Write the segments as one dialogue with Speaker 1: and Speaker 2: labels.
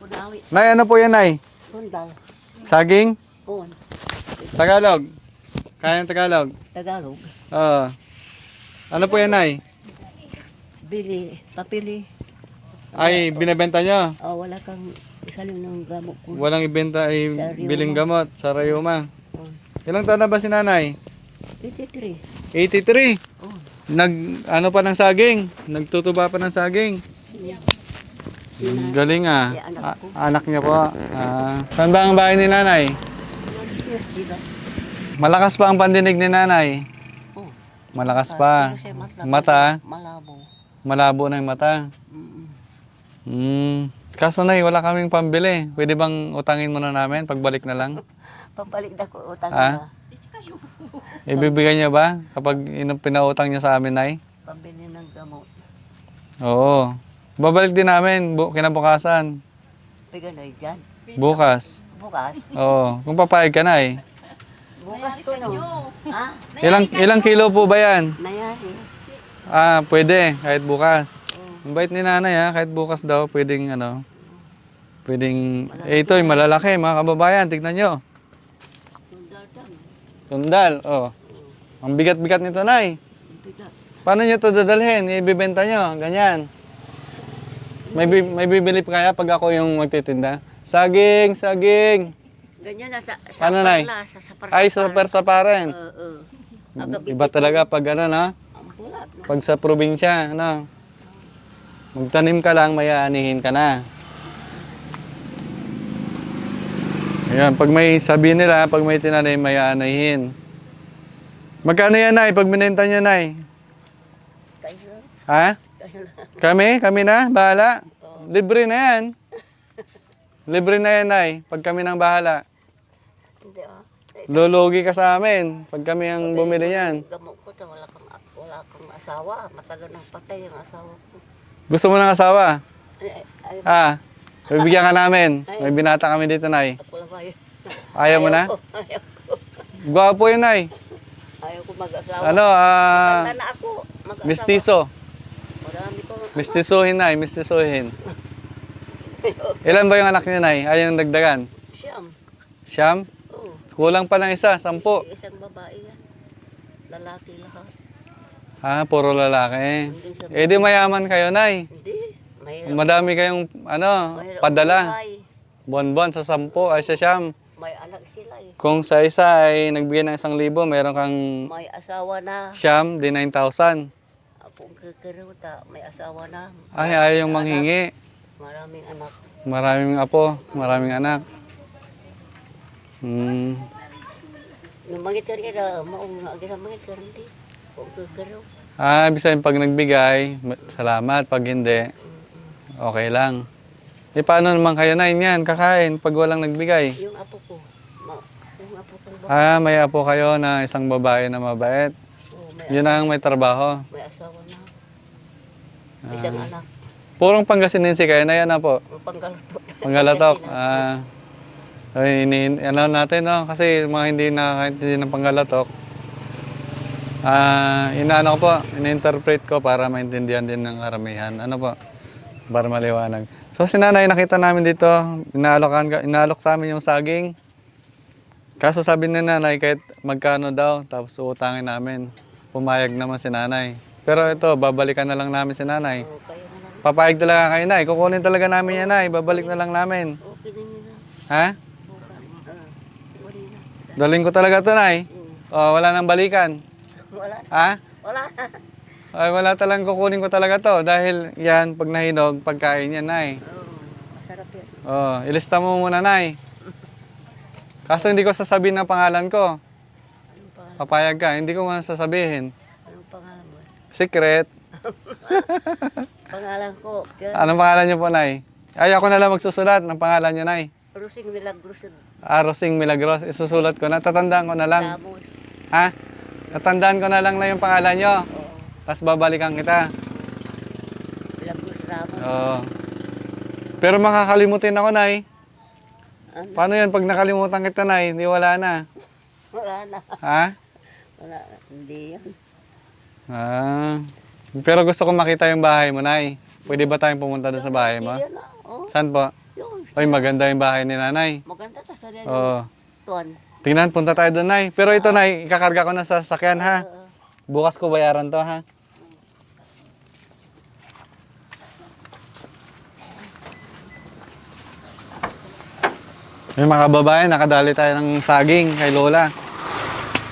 Speaker 1: Punawi.
Speaker 2: Nay, ano po yan, Nay?
Speaker 1: Tundang.
Speaker 2: Saging?
Speaker 1: Pun.
Speaker 2: Tagalog? Kaya ng Tagalog?
Speaker 1: Tagalog.
Speaker 2: Oo. Ano po yan, Nay?
Speaker 1: Bili. Papili.
Speaker 2: Ay, binibenta nyo?
Speaker 1: Oh, wala kang isalim ng gamot ko.
Speaker 2: Walang ibenta ay
Speaker 1: Sa Rayuma.
Speaker 2: biling gamot sa Rayuma.
Speaker 1: Oh.
Speaker 2: Ilang taon na ba si Nanay?
Speaker 1: 83.
Speaker 2: 83.
Speaker 1: Oh.
Speaker 2: Ano pa ng saging? Nagtutuba pa ng saging.
Speaker 1: Yeah.
Speaker 2: Galing ah.
Speaker 1: Kaya anak ko.
Speaker 2: Anak niya po. Saan ba ang bahay ni Nanay?
Speaker 1: Sila.
Speaker 2: Malakas pa ang pandinig ni Nanay.
Speaker 1: Oh.
Speaker 2: Malakas pa.
Speaker 1: Pero siya
Speaker 2: Mata?
Speaker 1: Malabo.
Speaker 2: Malabo na yung mata. Kaso Nay, wala kaming pambili. Pwede bang utangin mo na namin? Pagbalik na lang?
Speaker 1: Pabalik na ko utang
Speaker 2: Ha?
Speaker 1: na.
Speaker 2: Ibibigay niya ba? Kapag pinautang niya sa amin, Nay?
Speaker 1: Pambili ng gamot.
Speaker 2: Oo. Babalik din namin kinabukasan.
Speaker 1: Bigyan na dyan.
Speaker 2: Bukas.
Speaker 1: Bukas.
Speaker 2: Oo. Kung papayag ka, Nay.
Speaker 1: Bukas ko no. Ha?
Speaker 2: Ilang kilo po ba yan?
Speaker 1: Nayari.
Speaker 2: Pwede. Kahit bukas. Ang bait ni Nanay ha. Kahit bukas daw, pwedeng pwedeng, ito ay malalaki mga kababayan. Tignan nyo. Tundal. Oh. Ang bigat-bigat nito, Nay.
Speaker 1: Bigat.
Speaker 2: Paano nyo ito dadalhin? Ibibenta nyo. Ganyan. May bibili pa kaya pag ako yung magtitinda? Saging, saging.
Speaker 1: Ganyan na sa
Speaker 2: Paano, Nay? Ay, sa persaparan. Iba talaga pag ano, no?
Speaker 1: Ang bulat.
Speaker 2: Pag sa probinsya, ano? Magtanim ka lang, may aanihin ka na. Ayan, pag may sabi nila, pag may tinanim, may aanihin. Magkano yan, Nay? Pag binenta nyo, Nay?
Speaker 1: Kayo.
Speaker 2: Ha?
Speaker 1: Kayo lang.
Speaker 2: Kami na, bahala. Libre na yan. Libre na yan, Nay. Pag kami nang bahala.
Speaker 1: Hindi
Speaker 2: Lulugi ka sa amin. Pag kami ang bumili yan.
Speaker 1: Gamot ko to, wala kang asawa. Matagal nang patay yung asawa ko.
Speaker 2: Gusto mo ng asawa?
Speaker 1: Ay,
Speaker 2: Bibigyan ka namin. May binata kami dito, Nay.
Speaker 1: ako lang bayan.
Speaker 2: Ayaw mo na?
Speaker 1: Ayaw ko.
Speaker 2: Gwapo yun, Nay.
Speaker 1: Ayaw ko mag-asawa.
Speaker 2: Ano,
Speaker 1: Tanda na ako. Mag-asawa.
Speaker 2: mistiso.
Speaker 1: Marami ko.
Speaker 2: Mistisuhin, Nay. Mistisuhin. Ilan ba yung anak niya, Nay? Ayaw yung dagdagan?
Speaker 1: Siyam.
Speaker 2: Siyam?
Speaker 1: Oo.
Speaker 2: Kulang pa ng isa, 10.
Speaker 1: Isang babae yan. Lalaki lahat.
Speaker 2: Puro lalaki. Eh di mayaman kayo, Nay.
Speaker 1: Hindi. Mahirap.
Speaker 2: Madami kayong,
Speaker 1: Mahirap
Speaker 2: padala.
Speaker 1: buhay.
Speaker 2: Buwan-buwan sa 10 ay sa siyam.
Speaker 1: May anak sila eh.
Speaker 2: Kung sa isa ay nagbigay ng 1,000, meron kang
Speaker 1: May asawa na.
Speaker 2: siyam, di 9,000.
Speaker 1: Apong kakaruta. May asawa na.
Speaker 2: Ay, ayaw yung manghingi.
Speaker 1: Maraming anak.
Speaker 2: Maraming apo, maraming anak.
Speaker 1: Yung mga ito na, maong naging mga ito hindi. Kung kakaru.
Speaker 2: Ibig sabihin pag nagbigay, salamat. Pag hindi, okay lang. Eh, paano naman kayo na yan? Kakain pag walang nagbigay.
Speaker 1: Yung apo ko. Yung apo ko.
Speaker 2: May apo kayo na isang babae na mabait. Yun ang may trabaho.
Speaker 1: May asawa na. Isang anak.
Speaker 2: Purong Pangasinense kayo na yan na po.
Speaker 1: Panggalatok.
Speaker 2: Panggalatok. Ano natin, no? Kasi mga hindi nakakaintindi ng Panggalatok. Inaano ko po, in-interpret ko para maintindihan din ng karamihan. Ano po? Para maliwanag. So si Nanay, nakita namin dito, inaalok sa amin yung saging. Kaso sabi ni Nanay, kahit magkano daw, tapos uutangin namin. Pumayag naman si Nanay. Pero ito, babalikan na lang namin si Nanay.
Speaker 1: Kayo na lang.
Speaker 2: Papayag talaga kayo, Nay. Kukunin talaga namin yan, Nay. Babalik na lang namin.
Speaker 1: Okay na nila.
Speaker 2: Ha?
Speaker 1: Wala na.
Speaker 2: Daling ko talaga ito, Nay. Wala nang balikan.
Speaker 1: Wala na.
Speaker 2: Ha?
Speaker 1: Wala na.
Speaker 2: Ay, wala talagang kukunin ko talaga to. Dahil yan, pag nahinog, pagkain yan, Nay.
Speaker 1: Masarap yan.
Speaker 2: Ilista mo muna, Nay. Kaso hindi ko sasabihin ang pangalan ko.
Speaker 1: Anong pangalan?
Speaker 2: Papayag ka, hindi ko nga sasabihin.
Speaker 1: Anong pangalan mo?
Speaker 2: Secret.
Speaker 1: Pangalan ko.
Speaker 2: Anong pangalan niyo po, Nay? Ay, ako na lang magsusulat ng pangalan niyo, Nay.
Speaker 1: Rusing Milagros.
Speaker 2: Rosing Milagros. Isusulat ko na. Tatandaan ko na lang.
Speaker 1: Ramos.
Speaker 2: Ha? Tatandaan ko na lang na yung pangalan niyo.
Speaker 1: Oo.
Speaker 2: Tapos babalikan kita.
Speaker 1: Milagros Ramos.
Speaker 2: Oo. Pero makakalimutin ako, Nay.
Speaker 1: Ano?
Speaker 2: Paano yan pag nakalimutan kita, Nay? Hindi wala na.
Speaker 1: Wala na.
Speaker 2: Ha?
Speaker 1: Wala. Hindi yan.
Speaker 2: Pero gusto ko makita yung bahay mo, Nay. Pwede ba tayong pumunta doon sa bahay mo?
Speaker 1: Hindi yan na. Oh.
Speaker 2: Saan po?
Speaker 1: Yun.
Speaker 2: Ay, maganda yung bahay ni nanay.
Speaker 1: Maganda ta sa rin.
Speaker 2: Oo.
Speaker 1: Tuan.
Speaker 2: Tingnan, punta tayo doon, nay. Pero ito, nay, ikakarga ko na sa sasakyan, ha? Bukas ko bayaran to, ha? Yung mga kababayan, nakadali tayo ng saging kay Lola.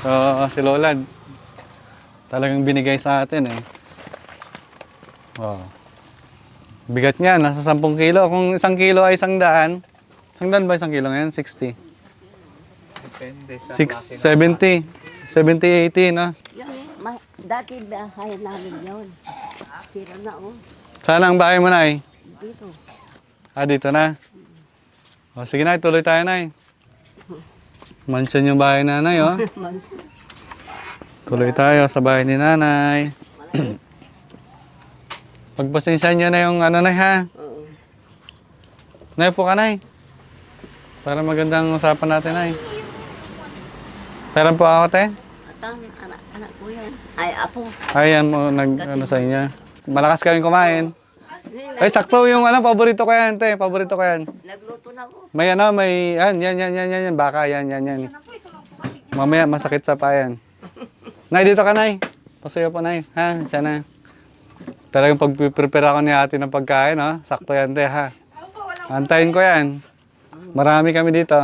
Speaker 2: So, si Lola, talagang binigay sa atin, eh. Wow. Bigat niya, nasa 10 kilo. Kung 1 kilo ay 100, 100 ba 1 kilo ngayon? 60.
Speaker 3: Depende sa
Speaker 2: 670. 70, 80, no?
Speaker 1: Yan eh. Dati bahay namin yun. Tira na oh.
Speaker 2: Saan ang bahay mo, nay?
Speaker 1: Dito.
Speaker 2: Ah, dito na. O, sige, nay, tuloy tayo, nay. Mansion yung bahay ni nanay, oh. Tuloy tayo sa bahay ni nanay. Pagpasensya nyo na yung ano, nay, ha?
Speaker 1: Oo.
Speaker 2: Nay, po ka, nay. Para magandang usapan natin, nay. Pera po ako, te.
Speaker 1: At ang anak ko yan. Ay, apo.
Speaker 2: Ayan mo, ano sa inyo. Malakas kaming kumain. Ay, sakto yung ano, paborito ko yan, te. Paborito ko yan.
Speaker 1: Nagluto na ako.
Speaker 2: May ano, may, yan, baka, yan. Mamaya, masakit sa payan. Nay, dito ka, nay. Pasuyo po, nay. Ha, siya na. Talagang pag-prepare ako ni ate ng pagkain, no? Sakto yan, te, ha. Antayin ko yan. Marami kami dito.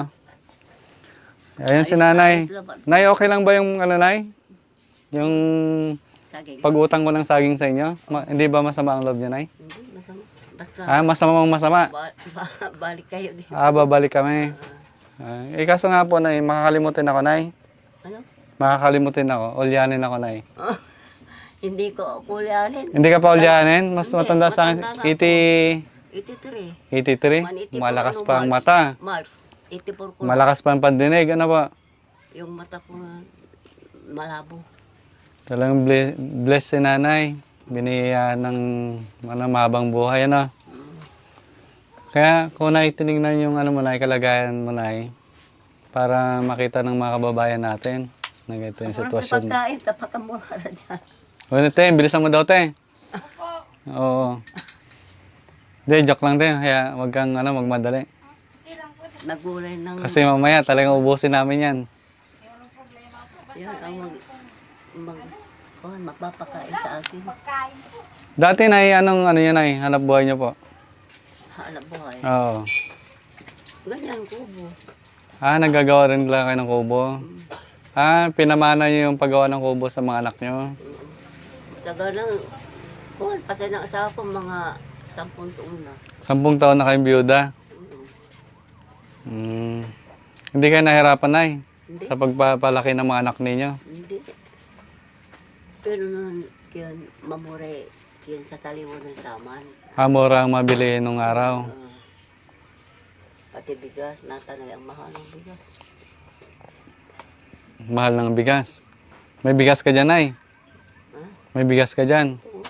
Speaker 2: Ayan si nanay. Nay, okay lang ba yung, ano, nay? Yung
Speaker 1: Saging.
Speaker 2: pag-utang ko ng saging sa inyo? Hindi ba masama ang loob niya, nay?
Speaker 1: Hindi, masama. Basta
Speaker 2: Ah, masama.
Speaker 1: balik kayo din.
Speaker 2: Ah, babalik kami. Kaso nga po, nay, makakalimutin ako, nay.
Speaker 1: Ano?
Speaker 2: Makakalimutin ako. Ulyanin ako, nay.
Speaker 1: Hindi ko kulianin.
Speaker 2: Hindi ka pa ulyanin? Mas
Speaker 1: Hindi,
Speaker 2: matanda sa akin.
Speaker 1: matanda na
Speaker 2: 83.
Speaker 1: 184
Speaker 2: Malakas
Speaker 1: ano,
Speaker 2: pa ang
Speaker 1: March.
Speaker 2: mata.
Speaker 1: March. 84 ko.
Speaker 2: Malakas pa ang pandinig. Ano ba?
Speaker 1: Yung mata ko malabo.
Speaker 2: Talagang bless si nanay. Biniya ng mahabang buhay, ano? Kaya kung tinignan yung ano mo, nay, kalagayan mo, nay, para makita ng mga kababayan natin na ganito yung sitwasyon.
Speaker 1: Pagkain, tapakamura na dyan.
Speaker 2: O, te, bilisan mo daw, te. Oo. Hindi, joke lang, te. Kaya wag kang magmadali.
Speaker 1: Nagulay ng...
Speaker 2: Kasi mamaya talagang ubusin namin yan.
Speaker 1: Yan ang magpapakain sa akin.
Speaker 2: Dati, nay, anong ano yan, nay? Hanap buhay niyo po?
Speaker 1: Hanap buhay.
Speaker 2: Oo.
Speaker 1: Ganyan, kubo.
Speaker 2: Ah, naggagawa rin lang kayo ng kubo. Ah, pinamana niyo yung paggawa ng kubo sa mga anak niyo.
Speaker 1: Taga ng... Pati ng asawa ko, mga 10 taon na.
Speaker 2: 10 taon na kayong biyuda. Hindi kayo nahirapan, nay?
Speaker 1: Hindi.
Speaker 2: Sa pagpapalaki ng mga anak ninyo?
Speaker 1: Hindi. Pero nun, yun, mamure, yun sa taliwan ng saman.
Speaker 2: Ah, mura ang mabili nung araw.
Speaker 1: Pati bigas, natanay ang mahal ng bigas.
Speaker 2: Mahal ng bigas. May bigas ka dyan, nay?
Speaker 1: Ha?
Speaker 2: May bigas ka dyan?
Speaker 1: Oo.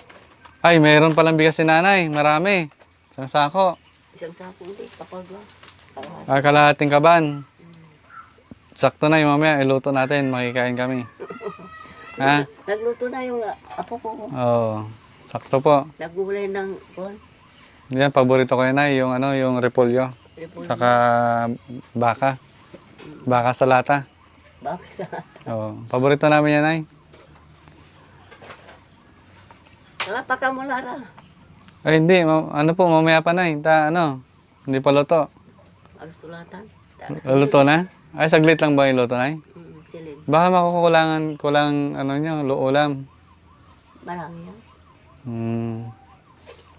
Speaker 2: Ay, mayroon palang bigas si nanay. Marami. Isang sako.
Speaker 1: Isang sako hindi, kapag
Speaker 2: Ah, kalahating kaban. Sakto na yung mamaya. Iluto natin. Makikain kami. Ha?
Speaker 1: nagluto na yung apo ko.
Speaker 2: Oo. Sakto po.
Speaker 1: Nagulay ng kuwan.
Speaker 2: Yan, paborito ko yun, nay. Yung, yung repolyo.
Speaker 1: Repolyo.
Speaker 2: Saka baka. Baka sa lata.
Speaker 1: Bakit sa...
Speaker 2: Oo. Paborito namin yan, nay.
Speaker 1: Wala pa ka mo, Lara.
Speaker 2: Ay, hindi. Ano po, mamaya pa, nay. Hindi pa luto.
Speaker 1: Agsulatan.
Speaker 2: Luto na? Ay, saglit lang ba yung luto, nay?
Speaker 1: Silin.
Speaker 2: Baka kulang ulam.
Speaker 1: Marami yan.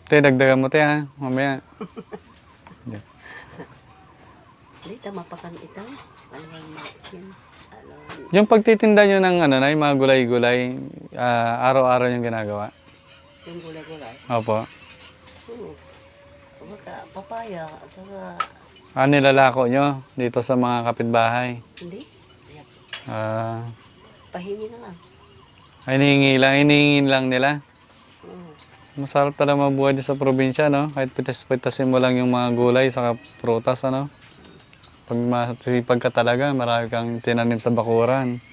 Speaker 2: Te, dagdagan mo, te, ha? Mamaya.
Speaker 1: Hindi, tama pa kami ito. Ano yung makin? Ano,
Speaker 2: Yung pagtitinda nyo ng mga gulay-gulay, araw-araw yung ginagawa.
Speaker 1: yung gulay-gulay.
Speaker 2: Opo.
Speaker 1: Oo. Papaya, saka...
Speaker 2: Nilalako nyo dito sa mga kapitbahay.
Speaker 1: Hindi. Pahingi na lang.
Speaker 2: Ay, hinihingi lang nila.
Speaker 1: Oo.
Speaker 2: Masarap talaga mabuhay dito sa probinsya, no? Kahit pitas-pitasin mo lang yung mga gulay, saka prutas, ano? Pag masipag ka talaga, marami kang tinanim sa bakuran.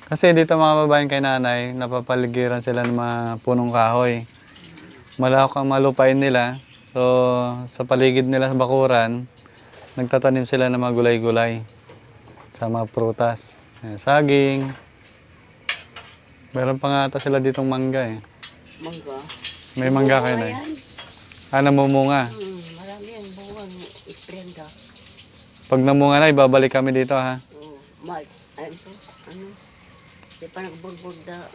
Speaker 2: Kasi dito mga babaeng kay nanay, napapaligiran sila ng mga punong kahoy. Malawak ang malupain nila. So, sa paligid nila sa bakuran, Nagtatanim sila ng mga gulay-gulay sa mga prutas. Ayan, saging. Meron pa nga ata sila ditong mangga eh.
Speaker 1: Mangga.
Speaker 2: May mangga kayo na eh. Namumunga.
Speaker 1: Marami yan. Bunga. Isprenda.
Speaker 2: Pag namunga na, ibabalik kami dito ha.
Speaker 1: March. Ayun po. Ano? Di pa nagburbog na.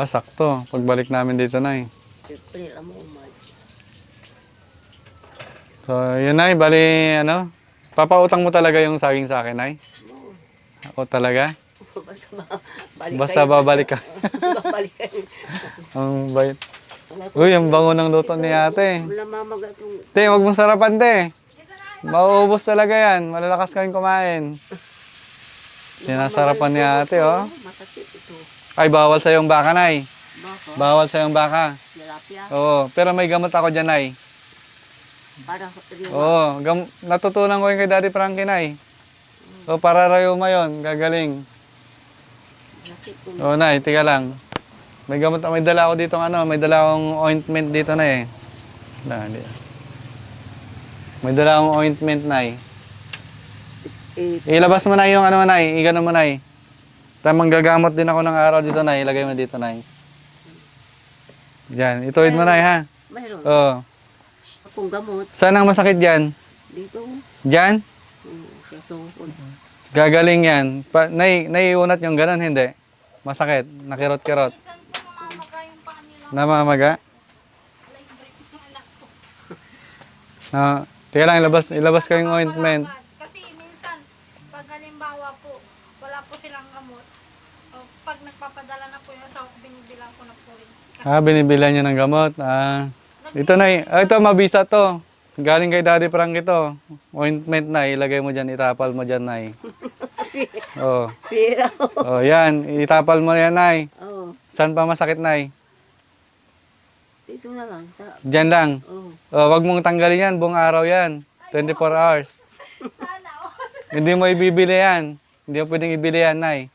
Speaker 2: Sakto. Pagbalik namin dito na eh.
Speaker 1: April. Amo March.
Speaker 2: So, yun na bali ano. Papautang mo talaga yung saging sa akin ay? O talaga? Basta babalik ka.
Speaker 1: Babalik kayo.
Speaker 2: Ang bait. Uy, ang bango ng luto ni ate.
Speaker 1: Wala mamaga itong...
Speaker 2: Te, wag mong sarapan, te. Mauubos talaga yan. Malalakas kayong kumain. Sinasarapan ni ate, oh.
Speaker 1: Masakit ito.
Speaker 2: Ay, bawal sa yung baka, nay.
Speaker 1: Baka.
Speaker 2: Bawal sa yung baka.
Speaker 1: Tilapia.
Speaker 2: Oo, pero may gamot ako dyan, nay.
Speaker 1: Para riwa.
Speaker 2: Oo, natutunan ko yung kay Daddy Frankie, nay. O, para rayuma yun. Gagaling.
Speaker 1: Masakit po.
Speaker 2: Oo, nay, tika lang. May gamot, may dala ako dito may dala akong ointment dito na eh. May dala akong ointment na eh. Ilabas mo na yung nay, igano mo nay. Tamang gagamot din ako ng araw dito nay, ilagay mo dito nay. Diyan, ituwid mo nay ha.
Speaker 1: Mayroon.
Speaker 2: Oo.
Speaker 1: Akong gamot.
Speaker 2: Saan ang masakit diyan?
Speaker 1: Dito.
Speaker 2: Diyan?
Speaker 1: Sa tuhod.
Speaker 2: Gagaling yan. Naiunat yung ganon, hindi? Masakit, nakirot-kirot. Namamaga? Teka lang, ilabas ko yung ointment.
Speaker 4: Kasi minsan, pag halimbawa po, wala po silang gamot, o pag nagpapadala na po yung asawa ko, binibilang ko na po rin.
Speaker 2: Binibilan niya ng gamot. Ito na ito, mabisa to. Galing kay Daddy Frank ito. Ointment na, ilagay mo dyan, itapal mo dyan, nay. Oh.
Speaker 1: Pira.
Speaker 2: Oh, yan, itapal mo yan, nay.
Speaker 1: Oo.
Speaker 2: Saan pa masakit, nay?
Speaker 1: Dito na lang.
Speaker 2: Diyan lang.
Speaker 1: Oo.
Speaker 2: Oh, wag mong tanggalin yan, buong araw yan. 24 hours. Hindi mo ibibili yan. Hindi mo pwedeng ibili yan, nay.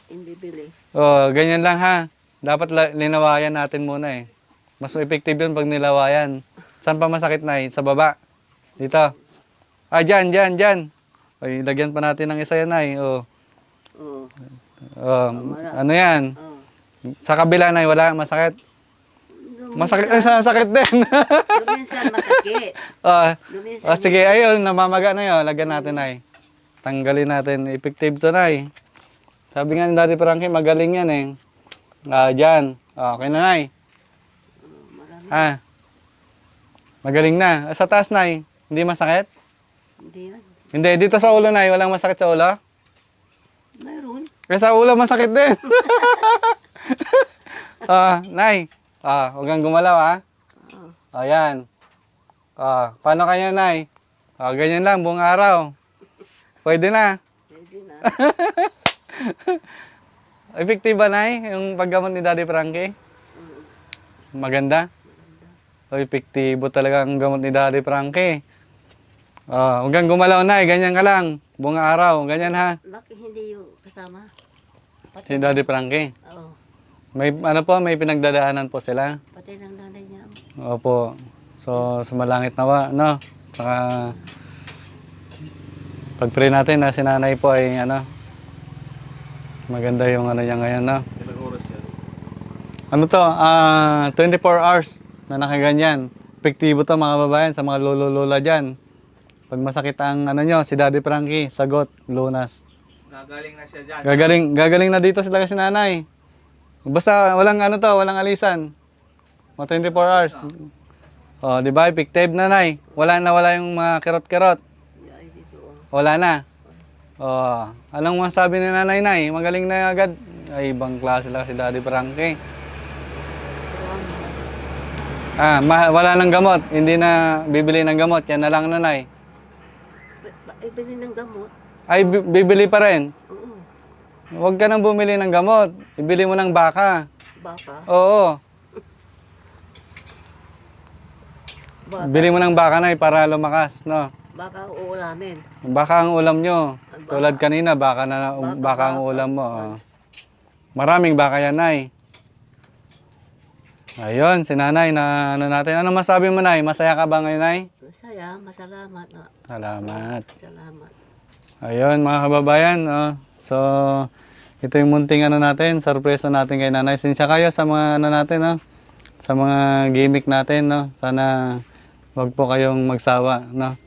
Speaker 1: Hindi bili.
Speaker 2: Oh, ganyan lang ha. Dapat linawayan natin muna eh. Mas effective yun pag nilawayan. Saan pa masakit, nay? Sa baba. Dito. Dyan. Ay, lagyan pa natin ng isa yan, nay. Oh.
Speaker 1: Oo.
Speaker 2: Ano yan?
Speaker 1: Oo.
Speaker 2: Sa kabila, nay, wala masakit. Masakit, sakit din.
Speaker 1: Duminsan masakit. Duminsan.
Speaker 2: Sige, ayun, namamaga na yun. Lagyan natin, nay. Tanggalin natin. Effective to, nay. Sabi nga ni Daddy Frankie, magaling yan eh. Dyan. Okay na, nay. Magaling na. Sa taas, nay. Hindi masakit?
Speaker 1: Hindi yan.
Speaker 2: Hindi. Dito sa ulo, nay. Walang masakit sa ulo?
Speaker 1: Mayroon.
Speaker 2: Sa ulo, masakit din. Nay. Huwag kang gumalaw, ha? Ayan. Paano kanya, nay? Ganyan lang, buong araw. Pwede na.
Speaker 1: Pwede na.
Speaker 2: Effective ba, nay? Yung paggamot ni Daddy Frankie? Maganda? Epektibo talaga ang gamot ni Daddy Frankie. Huwag kang gumalaw, nay. Ganyan ka lang. Buong araw. Ganyan, ha?
Speaker 1: Bakit hindi yung kasama?
Speaker 2: Si Daddy Frankie.
Speaker 1: Oo.
Speaker 2: May pinagdadaanan po sila.
Speaker 1: Pati ng nanay niya.
Speaker 2: Opo. So, sumalangit nawa, no? Saka, pag-pray natin na si nanay po ay, maganda yung niya ngayon, no?
Speaker 3: Ilang oras yan?
Speaker 2: 24 hours na nakaganyan. Epektibo to mga babayan sa mga lolo-lola dyan. Pag masakit ang nyo, si Daddy Frankie, sagot, lunas.
Speaker 3: Gagaling na siya dyan.
Speaker 2: Gagaling na dito sila si nanay. Basta walang walang alisan. Mga 24 hours. Di ba? Effective na, nay. Wala yung mga kirot-kirot.
Speaker 1: Ay, dito.
Speaker 2: Wala na. Anong masabi ni nanay, nay? Magaling na agad. Ay, ibang klase lang si Daddy Frankie. Wala nang gamot. Hindi na bibili ng gamot. Yan na lang, nanay.
Speaker 1: Ibili ng gamot.
Speaker 2: Ay, bibili pa rin.
Speaker 1: Oo.
Speaker 2: Huwag ka nang bumili ng gamot. Ibili mo ng baka.
Speaker 1: Baka.
Speaker 2: Oo.
Speaker 1: Baka.
Speaker 2: Bili mo ng baka, nay, para lumakas, no?
Speaker 1: Baka uulamin.
Speaker 2: Baka ang ulam nyo.
Speaker 1: Baka.
Speaker 2: Tulad kanina, baka ang ulam mo. Maraming baka yan, nay. Ayun, si nanay na natin. Ano masabi mo, nay? Masaya ka ba ngayon, nay?
Speaker 1: Masaya. Masalamat. No?
Speaker 2: Salamat.
Speaker 1: Salamat.
Speaker 2: Ayun mga kababayan, no? So ito yung munting ano natin, surprise natin kay nanay. Sinsya kayo sa mga ano natin, no? Sa mga gimmick natin, no? Sana wag po kayong magsawa, no?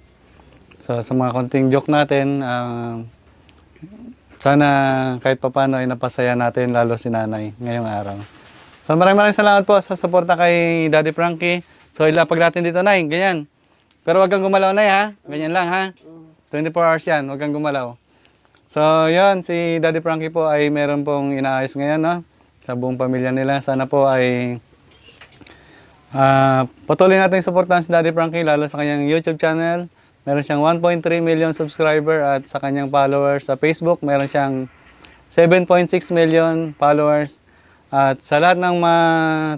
Speaker 2: So sa mga konting joke natin, sana kahit papano ay napasaya natin lalo si nanay ngayong araw. So maraming salamat po sa suporta kay Daddy Frankie. So ilapag natin dito, nay, ganyan. Pero wag kang gumalaw, nay, ha? Ganyan lang, ha? 24 hours yan, wag kang gumalaw. So yun, si Daddy Frankie po ay meron pong inaayos ngayon, no? Sa buong pamilya nila. Sana po ay patuloy natin suportahan si Daddy Frankie lalo sa kanyang YouTube channel. Meron siyang 1.3 million subscriber at sa kanyang followers sa Facebook, meron siyang 7.6 million followers. At sa lahat ng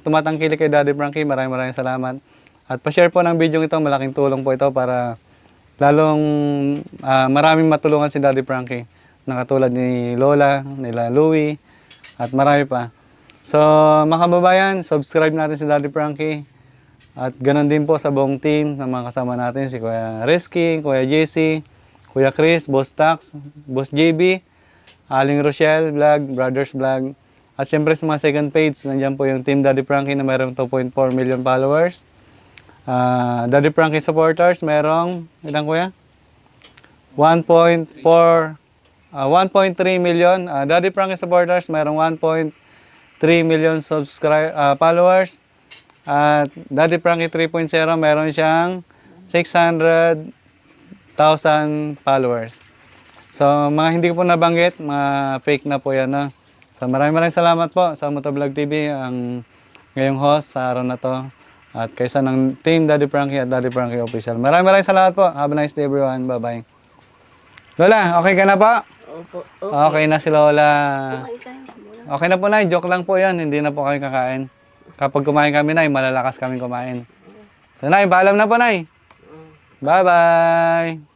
Speaker 2: tumatangkilik kay Daddy Frankie, maraming salamat. At pa-share po ng video ito, malaking tulong po ito para lalong maraming matulungan si Daddy Frankie. Nakatulad ni Lola, nila Louie, at marami pa. So mga kababayan, subscribe natin si Daddy Frankie. At ganoon din po sa buong team ng mga kasama natin, si Kuya Risky, Kuya JC, Kuya Chris, Boss Tax, Boss JB, Aling Rochelle Vlog, Brothers Vlog. At syempre sa mga second page, nandiyan po yung Team Daddy Frankie na mayroong 2.4 million followers. Daddy Frankie supporters, mayroong, ilang kuya? 1.3 million. Daddy Frankie supporters, mayroong 1.3 million followers. At Daddy Frankie 3.0, meron siyang 600,000 followers. So, mga hindi ko po nabanggit, mga fake na po yan. No? So, maraming salamat po sa Motovlog TV, ang ngayong host sa araw na to. At kaysa ng Team Daddy Frankie at Daddy Frankie Official. Maraming salamat po. Have a nice day everyone. Bye-bye. Lola, okay ka na po?
Speaker 1: Opo.
Speaker 2: Okay na si Lola.
Speaker 1: Kumain kayo muna.
Speaker 2: Okay na po, Nay. Joke lang po yan. Hindi na po kami kakain. Kapag kumain kami, Nay, malalakas kami kumain. So, Nay, paalam na po, Nay. Bye-bye.